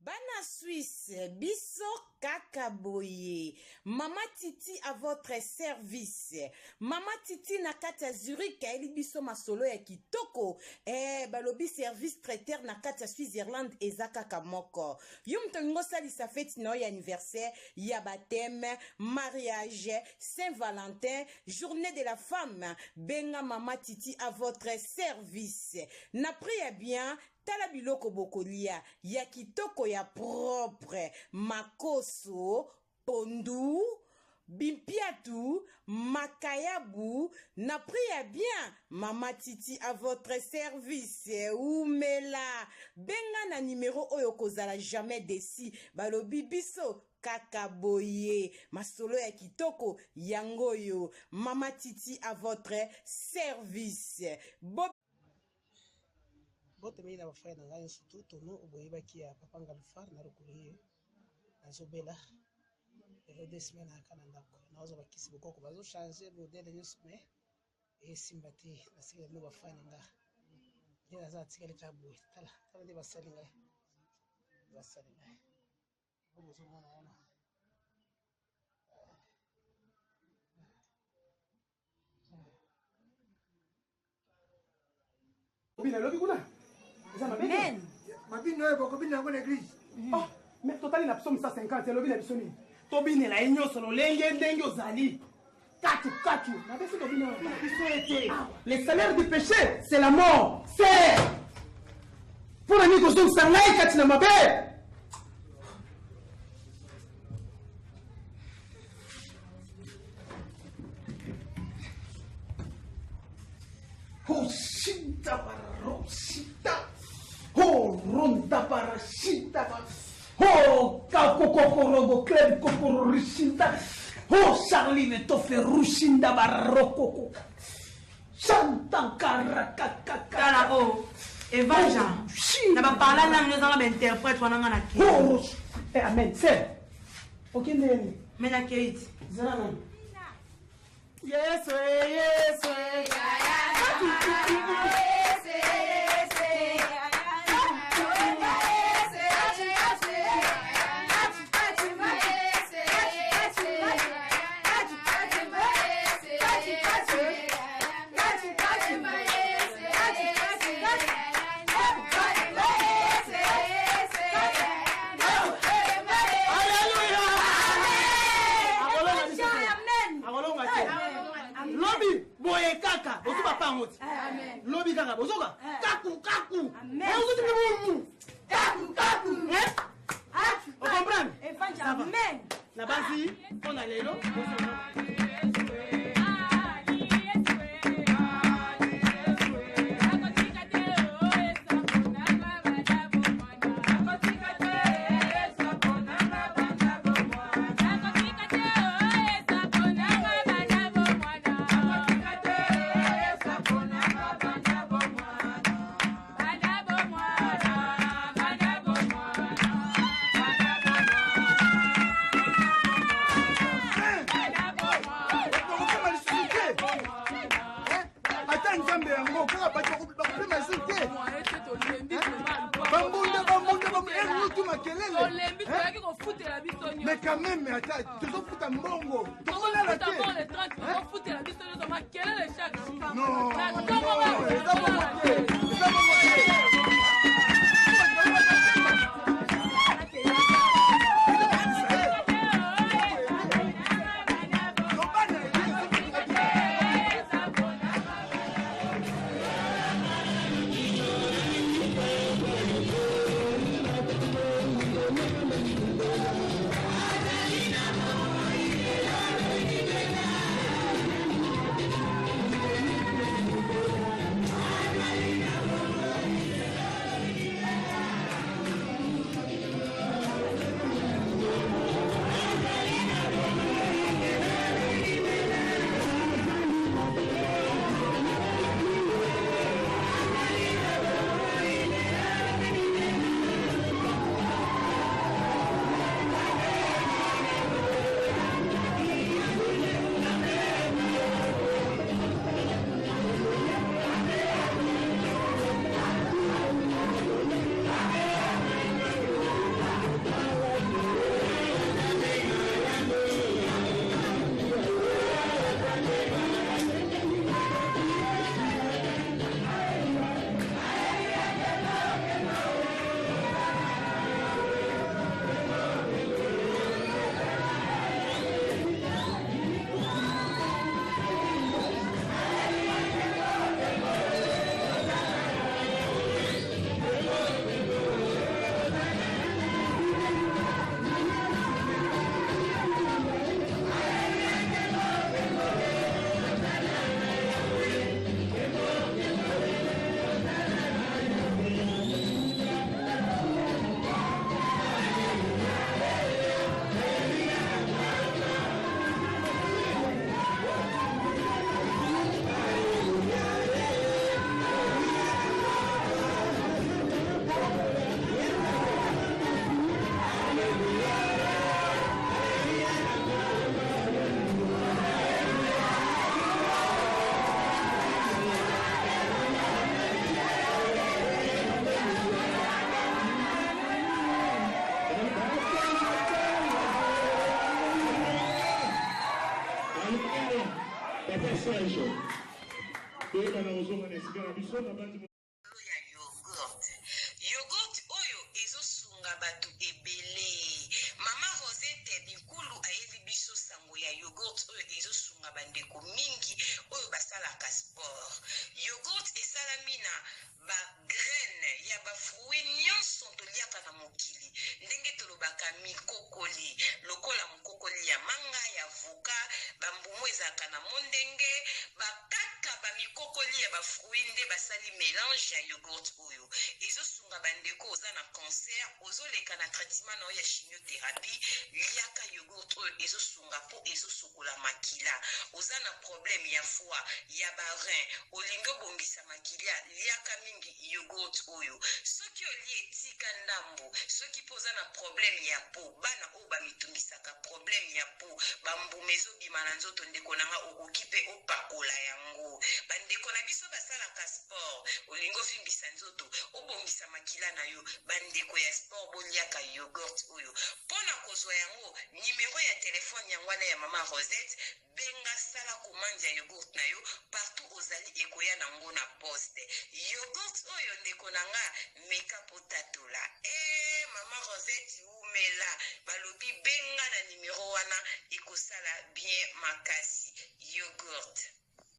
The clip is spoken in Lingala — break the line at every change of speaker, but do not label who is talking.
Bana Suisse, biso kakaboye. Mama Titi à votre service. Mama Titi na kati ya Zurich, eli biso masolo ya kitoko. Balobi service traiteur na kati ya Switzerland ezaka kamoko. Yum tongo sali sa fête no ya anniversaire, ya baptême, mariage, Saint-Valentin, journée de la femme. Benga Mama Titi à votre service. Na priya bien. Tala biloko bokolia ya kitoko ya propre makoso pondu bimpiatu makayabu na priya bien Mama Titi à votre service oumela benga na numéro oyo kozala jamais desi balobi biso kakaboye masolo ya kitoko yangoyo Mama Titi à votre service
bote mimi na bafaya na ngai surtout tono oboyebaki ya papa Ngalfar na rukuri nazobela ero des semaines akana ndako nazo bakisi bokoko bazo changer modèle nyusu me esimbati nasikile no bafaya nga yena za tsikele tabu tala ndi basali ngai bozo mwana ona
Obina lobi kuna
Men.
Mabino ebo kobina ngone église. Oh, mais totali na psomme 150 lobi na bisoni. Tobine la enyo solo lenge ndenge ozali. Katu. Na besi tobine na biso ete. Le salaire du péché, c'est la mort. C'est pour la nuit kozong sangai kati na mabe. Oh, shita barosita. Oh, ronda parasita. Oh, kakokokorogo kleb kokororishita. Oh, Charline tofe rushinda barokoko. Chantankara kakakara.
Oh, Evanja. Na ba parla na nous allons interprète wana ngana ki.
Oh, amen. C'est. OK nene.
Mena Kate.
Zana. Yes.
Amen.
Lobi kaka bozoka kaku
Amen.
Kaku on comprend
Amen.
la base on a lelo mais quand même, attends, tu dois foutre un bongo. Tu dois la tête. Non,
yogurt oyo ezosunga bato ebele. Mama Rosette Bikulu ayeli biso sango ya yogurt oyo ezosunga bandeko mingi oyo basalaka sport. Yogurt esalami na ba graine ya ba fruit nyonso toliaka na mokili. Ndenge tolobaka mikokoli, lokola mokokoli ya manga, ya voka, bambumu ezalaka na mondenge, bakaka ba mikokoli ya ba fruit nde basali mélange ya yogurt oyo. Ezosunga bandeko oza na cancer, ozoleka na traitement na ya chimiothérapie, liaka yogurt oyo ezosunga po ezosukola makila. Oza na problème ya foie, ya barin, olingo bongisa makila, liaka mingi yogurt oyo. Soki oli etika ndambo, soki poza na problème ya po, bana o bamitungisaka problème ya po, bambumezo bimana nzoto ndeko nanga okokipe opakola yango. Bandeko na biso basalaka sport, olingo fimbisa nzoto, obongisa makila na yo, bandeko ya sport boliaka yogurt oyo. Pona kozwa yango, numéro ya telefone yangwana ya Mama Rosette, benga sala commande ya yogurt na yo, partout ozali ekoya nango na poste. Yogurt oyo ndeko nanga meka potatola. Mama Rosette umela, balobi benga na numéro wana, ekosala bien makasi. Yogurt.